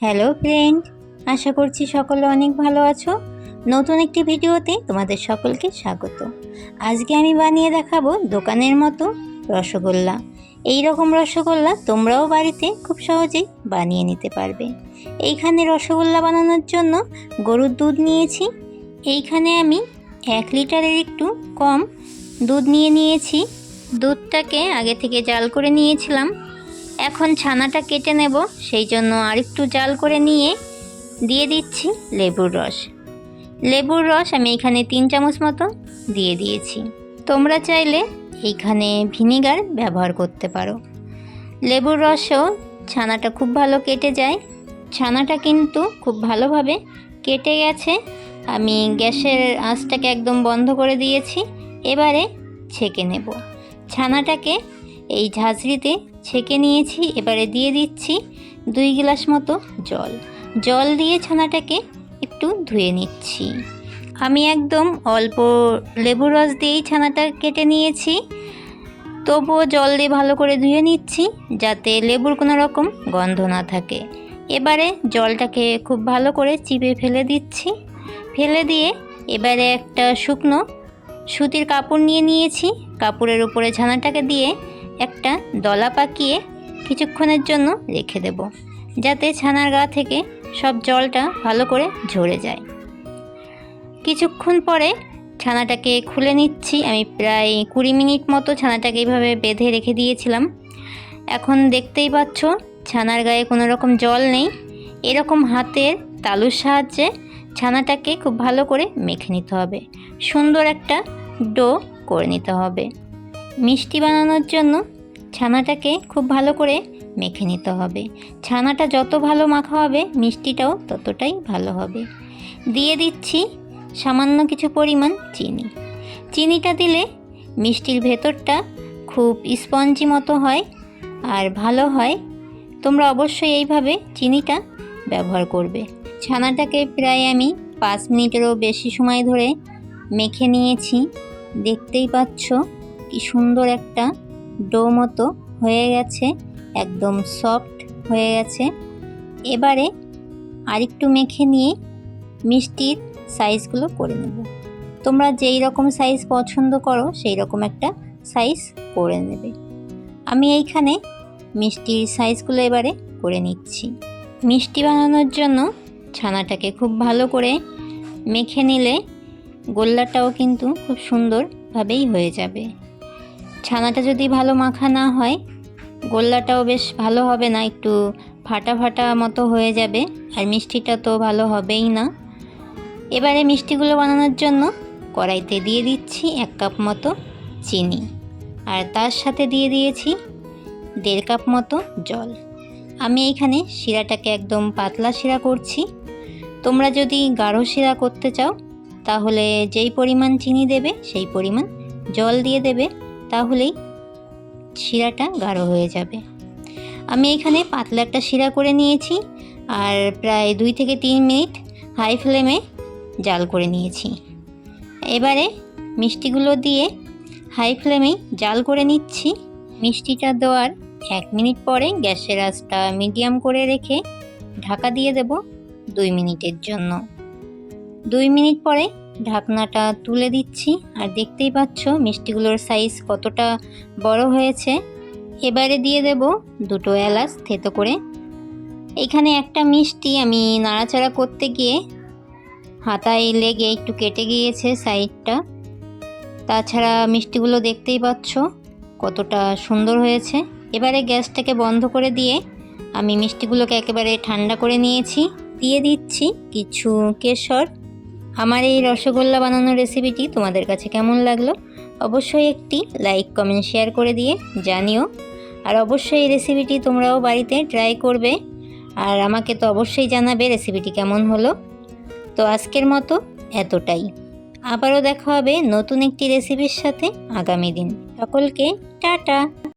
Hello friend, আশা করছি সকলে অনেক ভালো আছো। নতুন একটি ভিডিওতে তোমাদের সকলকে স্বাগত। আজকে আমি বানিয়ে দেখাবো দোকানের মতো রসগোল্লা। এই রকম রসগোল্লা তোমরাও বাড়িতে খুব সহজেই বানিয়ে নিতে পারবে। এইখানে রসগোল্লা বানানোর জন্য গরুর দুধ নিয়েছি। এইখানে আমি 1 লিটারের একটু কম দুধ নিয়েছি। দুধটাকে আগে থেকে জাল করে নিয়েছিলাম। এখন ছানাটা কেটে নেব, সেই জন্য আরেকটু জাল করে নিয়ে দিয়ে দিচ্ছি লেবুর রস। লেবুর রস আমি এখানে 3 চামচ মতো দিয়ে দিয়েছি। তোমরা চাইলে এইখানে ভিনিগার ব্যবহার করতে পারো। লেবুর রসেও ছানাটা খুব ভালো কেটে যায়। ছানাটা কিন্তু খুব ভালোভাবে কেটে গেছে। আমি গ্যাসের আঁচটাকে একদম বন্ধ করে দিয়েছি। এবারে ছেঁকে নেব। ছানাটাকে এই ঝাঁঝরিতে ছেঁকে নিয়েছি। এবারে দিয়ে দিচ্ছি 2 গ্লাস মতো জল দিয়ে ছানাটাকে একটু ধুয়ে নিচ্ছি। আমি একদম অল্প লেবুর রস দিয়েই ছানাটা কেটে নিয়েছি, তবুও জল দিয়ে ভালো করে ধুয়ে নিচ্ছি যাতে লেবুর কোনো রকম গন্ধ না থাকে। এবারে জলটাকে খুব ভালো করে চিপে ফেলে দিচ্ছি। ফেলে দিয়ে এবারে একটা শুকনো সুতির কাপড় নিয়েছি। কাপড়ের উপরে ছানাটাকে দিয়ে একটা দলা পাকিয়ে কিছুক্ষণের জন্য রেখে দেব, যাতে ছানার গা থেকে সব জলটা ভালো করে ঝরে যায়। কিছুক্ষণ পরে ছানাটাকে খুলে নিচ্ছি। আমি প্রায় 20 মিনিট মতো ছানাটাকে এইভাবে বেঁধে রেখে দিয়েছিলাম। এখন দেখতেই পাচ্ছ ছানার গায়ে কোনো রকম জল নেই। এরকম হাতের তালুর সাহায্যে ছানাটাকে খুব ভালো করে মেখে নিতে হবে। সুন্দর একটা ডো করে নিতে হবে। মিষ্টি বানানোর জন্য ছানাটাকে খুব ভালো করে মেখে নিতে হবে। ছানাটা যত ভালো মাখা হবে মিষ্টিটাও ততটাই ভালো হবে। দিয়ে দিচ্ছি সামান্য কিছু পরিমাণ চিনি। চিনিটা দিলে মিষ্টির ভেতরটা খুব স্পঞ্জি মতো হয় আর ভালো হয়। তোমরা অবশ্যই এইভাবে চিনিটা ব্যবহার করবে। ছানাটাকে প্রায় আমি 5 মিনিটেরও বেশি সময় ধরে মেখে নিয়েছি। দেখতেই পাচ্ছ কি সুন্দর একটা ডো মতো হয়ে গেছে, একদম সফট হয়ে গেছে। এবারে আরেকটু মেখে নিয়ে মিষ্টির সাইজগুলো করে নেব। তোমরা যেই রকম সাইজ পছন্দ করো সেই রকম একটা সাইজ করে নেবে। আমি এইখানে মিষ্টির সাইজগুলো এবারে করে নিচ্ছি। মিষ্টি বানানোর জন্য ছানাটাকে খুব ভালো করে মেখে নিলে গোল্লাটাও কিন্তু খুব সুন্দরভাবেই হয়ে যাবে। ছানাটা যদি ভালো মাখা না হয় গোল্লাটাও বেশ ভালো হবে না, একটু ফাটা ফাটা মতো হয়ে যাবে আর মিষ্টিটা তো ভালো হবেই না। এবারে মিষ্টিগুলো বানানোর জন্য কড়াইতে দিয়ে দিচ্ছি 1 কাপ মতো চিনি আর তার সাথে দিয়ে দিয়েছি 1.5 কাপ মতো জল। আমি এইখানে শিরাটাকে একদম পাতলা শিরা করছি। তোমরা যদি গাঢ় শিরা করতে চাও তাহলে যেই পরিমাণ চিনি দেবে সেই পরিমাণ জল দিয়ে দেবে, তাহলেই শিরাটা গাঢ় হয়ে যাবে। আমি এখানে পাতলা একটা শিরা করে নিয়েছি আর প্রায় 2 থেকে 3 মিনিট হাই ফ্লেমে জাল করে নিয়েছি। এবারে মিষ্টিগুলো দিয়ে হাই ফ্লেমেই জাল করে নিচ্ছি। মিষ্টিটা দেওয়ার 1 মিনিট পরে গ্যাসের আঁচটা মিডিয়াম করে রেখে ঢাকা দিয়ে দেব 2 মিনিটের জন্য। 2 মিনিট পরে ঢাকনাটা তুলে দিচ্ছি আর দেখতেই পাচ্ছ মিষ্টিগুলোর সাইজ কতটা বড় হয়েছে। এবারে দিয়ে দেব 2 এলাচ থেতো করে। এখানে একটা মিষ্টি আমি নাড়াচাড়া করতে গিয়ে হাতায় লেগে একটু কেটে গিয়েছে সাইডটা। তাছাড়া মিষ্টিগুলো দেখতেই পাচ্ছ কতটা সুন্দর হয়েছে। এবারে গ্যাসটাকে বন্ধ করে দিয়ে আমি মিষ্টিগুলোকে একেবারে ঠান্ডা করে নিয়েছি। দিয়ে দিচ্ছি কিছু কেশর। আমার এই রসগোল্লা বানানোর রেসিপিটি তোমাদের কাছে কেমন লাগলো অবশ্যই একটি লাইক কমেন্ট শেয়ার করে দিয়ে জানিও। আর অবশ্যই এই রেসিপিটি তোমরাও বাড়িতে ট্রাই করবে আর আমাকে তো অবশ্যই জানাবে রেসিপিটি কেমন হলো। তো আজকের মতো এতটাই। আবারও দেখা হবে নতুন একটি রেসিপির সাথে আগামী দিন। সকলকে টাটা।